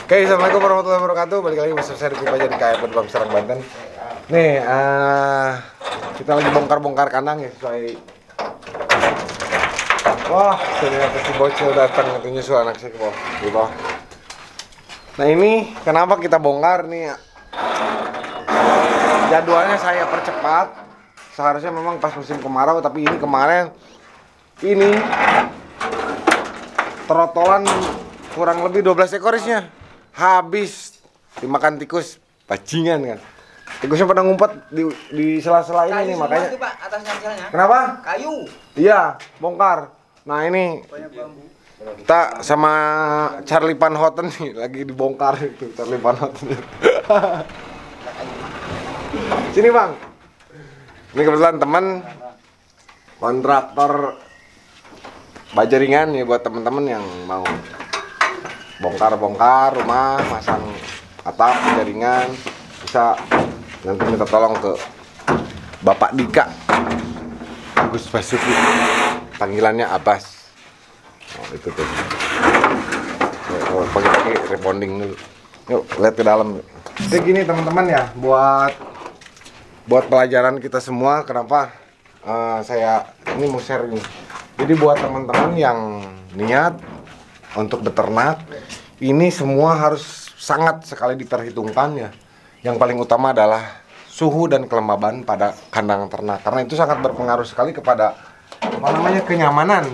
Oke, assalamualaikum warahmatullahi wabarakatuh. Balik lagi bersama saya Riki Pajar di KF Bang Serang Banten. Nih, kita lagi bongkar-bongkar kandang ya sesuai. Wah, ternyata si bocil datang untuk nyusul anak saya ke bawah. Di bawah. Nah ini kenapa kita bongkar nih? Jadwalnya saya percepat. Seharusnya memang pas musim kemarau, tapi ini kemarin ini trotolan kurang lebih 12 ekor isinya. Habis dimakan tikus, bajingan kan. Tikusnya pada ngumpet di sela-sela ini nih, makanya. Itu, Pak, atasnya misalnya. Kenapa? Kayu. Iya, bongkar. Nah ini kita sama Charlie Van Houten nih lagi dibongkar itu Charlie Van Houten. Sini bang. Ini kebetulan teman kontraktor baja ringan ya, buat teman-teman yang mau bongkar-bongkar rumah, masang atap jaringan, bisa nanti minta tolong ke Bapak Dika Agus Basuki, panggilannya Abbas. Oh itu tuh. Pagi-pagi rebonding dulu. Yuk lihat ke dalam. Jadi gini teman-teman ya, buat pelajaran kita semua. Kenapa saya ini mau share ini. Jadi buat teman-teman yang niat untuk beternak, ini semua harus sangat sekali diperhitungkan ya. Yang paling utama adalah suhu dan kelembaban pada kandang ternak, karena itu sangat berpengaruh sekali kepada kenyamanan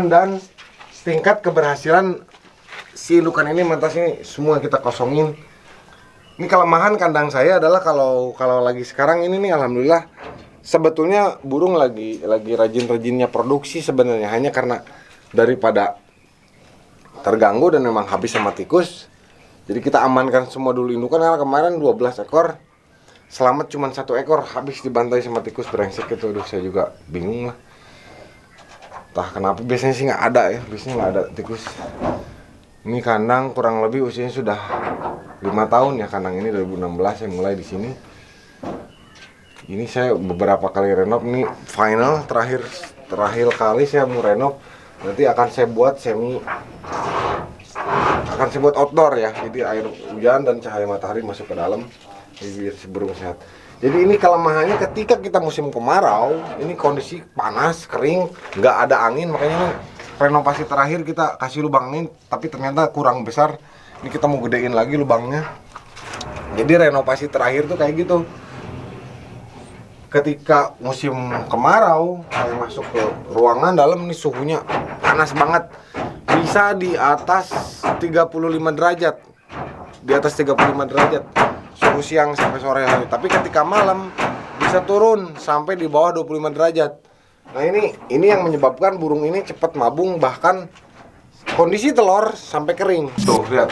dan tingkat keberhasilan si indukan ini. Mentas ini semua kita kosongin. Ini kelemahan kandang saya adalah kalau lagi sekarang ini nih, alhamdulillah sebetulnya burung lagi rajin-rajinnya produksi sebenarnya, hanya karena daripada terganggu dan memang habis sama tikus. Jadi kita amankan semua dulu indukan, karena kemarin 12 ekor selamat cuma 1 ekor habis dibantai sama tikus brengsek itu. Aduh, saya juga bingung lah. Entah kenapa, biasanya sih nggak ada ya, biasanya nggak ada tikus. Ini kandang kurang lebih usianya sudah 5 tahun ya, kandang ini 2016 saya mulai di sini. Ini saya beberapa kali renov, ini final terakhir kali saya mau renov. Nanti akan saya buat outdoor ya, jadi air hujan dan cahaya matahari masuk ke dalam biar si burung sehat. Jadi ini kelemahannya ketika kita musim kemarau, ini kondisi panas, kering, nggak ada angin, makanya renovasi terakhir kita kasih lubang ini, tapi ternyata kurang besar. Ini kita mau gedein lagi lubangnya. Jadi renovasi terakhir tuh kayak gitu. Ketika musim kemarau, saya masuk ke ruangan dalam, ini suhunya panas banget. Bisa di atas 35 derajat. Di atas 35 derajat. Suhu siang sampai sore hari. Tapi ketika malam bisa turun sampai di bawah 25 derajat. Nah, ini yang menyebabkan burung ini cepat mabung, bahkan kondisi telur sampai kering. Tuh, lihat.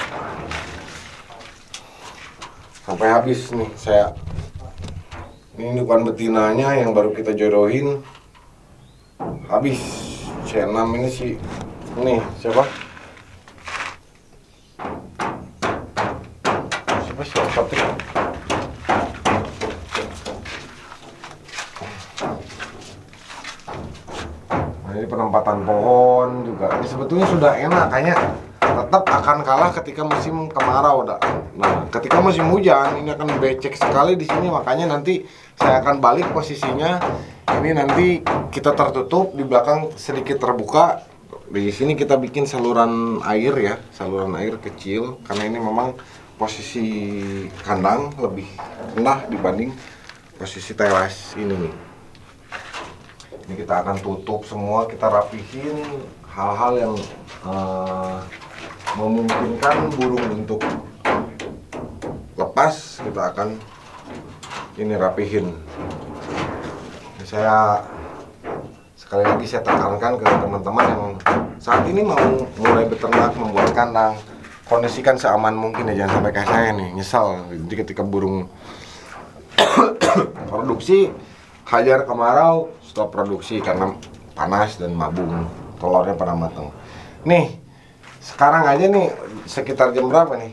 Sampai habis nih saya. Ini indukan betinanya yang baru kita jodohin. Habis. C6 ini sih. Nih, siapa? Siapa? Nah, ini penempatan pohon juga. Ini sebetulnya sudah enak, kayaknya tetap akan kalah ketika musim kemarau. Nah, ketika musim hujan ini akan becek sekali di sini, makanya nanti saya akan balik posisinya. Ini nanti kita tertutup, di belakang sedikit terbuka. Di sini kita bikin saluran air ya, saluran air kecil, karena ini memang posisi kandang lebih rendah dibanding posisi teras ini nih. Ini kita akan tutup semua, kita rapihin hal-hal yang memungkinkan burung untuk lepas, kita akan ini rapihin. Ini saya sekali lagi saya tekankan ke teman-teman yang saat ini mau mulai beternak, membuat kandang, kondisikan seaman mungkin ya, jangan sampai kayak saya nih nyesal. Jadi ketika burung produksi, hajar kemarau, stop produksi karena panas dan mabung, telurnya pada matang. Nih, sekarang aja nih sekitar jam berapa nih?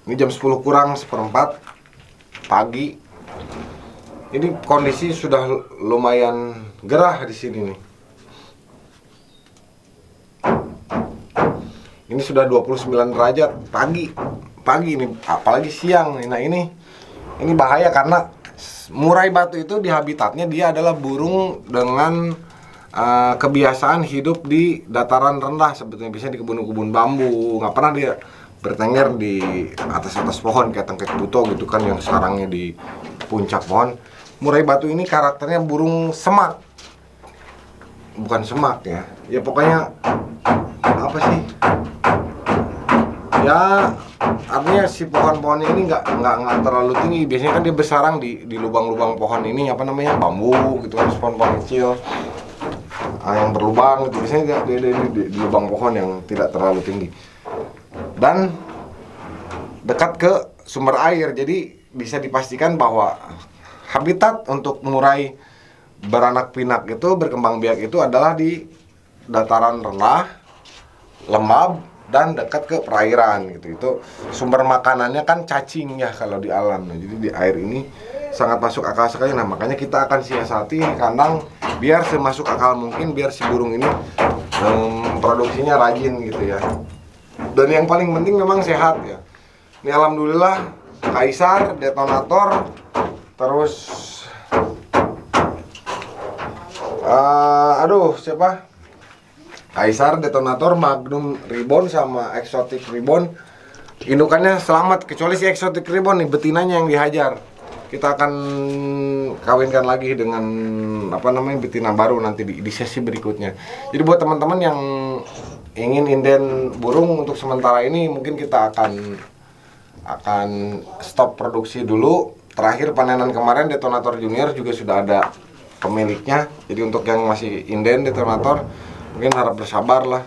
Ini jam 10 kurang seperempat pagi. Ini kondisi sudah lumayan gerah di sini nih. Ini sudah 29 derajat pagi ini, apalagi siang. Nah ini bahaya karena murai batu itu di habitatnya dia adalah burung dengan kebiasaan hidup di dataran rendah, sebetulnya biasanya di kebun-kebun bambu. Nggak pernah dia bertengger di atas pohon kayak tengkek buto gitu kan, yang sarangnya di puncak pohon. Murai batu ini karakternya burung semak, bukan semak ya pokoknya apa sih ya, artinya si pohon-pohonnya ini nggak terlalu tinggi. Biasanya kan dia bersarang di lubang-lubang pohon ini, apa namanya, bambu gitu kan, pohon-pohon kecil yang berlubang gitu. Biasanya dia di lubang pohon yang tidak terlalu tinggi dan dekat ke sumber air. Jadi bisa dipastikan bahwa habitat untuk murai beranak pinak itu, berkembang biak itu adalah di dataran rendah, lembab, dan dekat ke perairan gitu. Itu sumber makanannya kan cacing ya kalau di alam. Nah, jadi di air ini sangat masuk akal sekali. Nah, makanya kita akan siasati kandang biar semasuk akal mungkin, biar si burung ini produksinya rajin gitu ya. Dan yang paling penting memang sehat ya. Ini alhamdulillah Kaisar, Detonator, terus siapa? Kaisar, Detonator, Magnum Ribbon, sama Exotic Ribbon. Indukannya selamat, kecuali si Exotic Ribbon nih, betinanya yang dihajar. Kita akan kawinkan lagi dengan betina baru nanti di sesi berikutnya. Jadi buat teman-teman yang ingin inden burung untuk sementara ini, mungkin kita akan stop produksi dulu. Terakhir panenan kemarin Detonator Junior juga sudah ada pemiliknya. Jadi untuk yang masih inden Detonator, mungkin harap bersabar lah.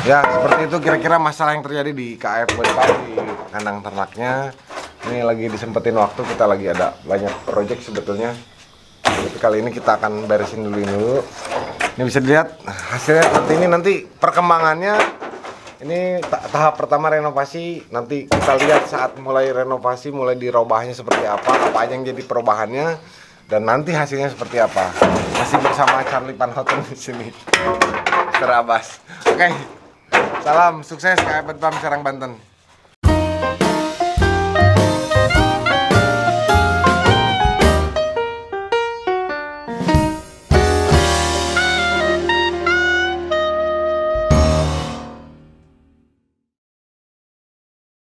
Ya, seperti itu kira-kira masalah yang terjadi di KF Boypap di kandang ternaknya. Ini lagi disempetin waktu, kita lagi ada banyak project sebetulnya. Tapi kali ini kita akan beresin dulu. Ini bisa dilihat hasilnya nanti perkembangannya. Ini tahap pertama renovasi. Nanti kita lihat saat mulai renovasi, mulai dirobahnya seperti apa aja yang jadi perubahannya. Dan nanti hasilnya seperti apa. Masih bersama Charlie Panhoten di sini. Mr. Abbas. Oke. Salam sukses KF Boypap Serang, Banten.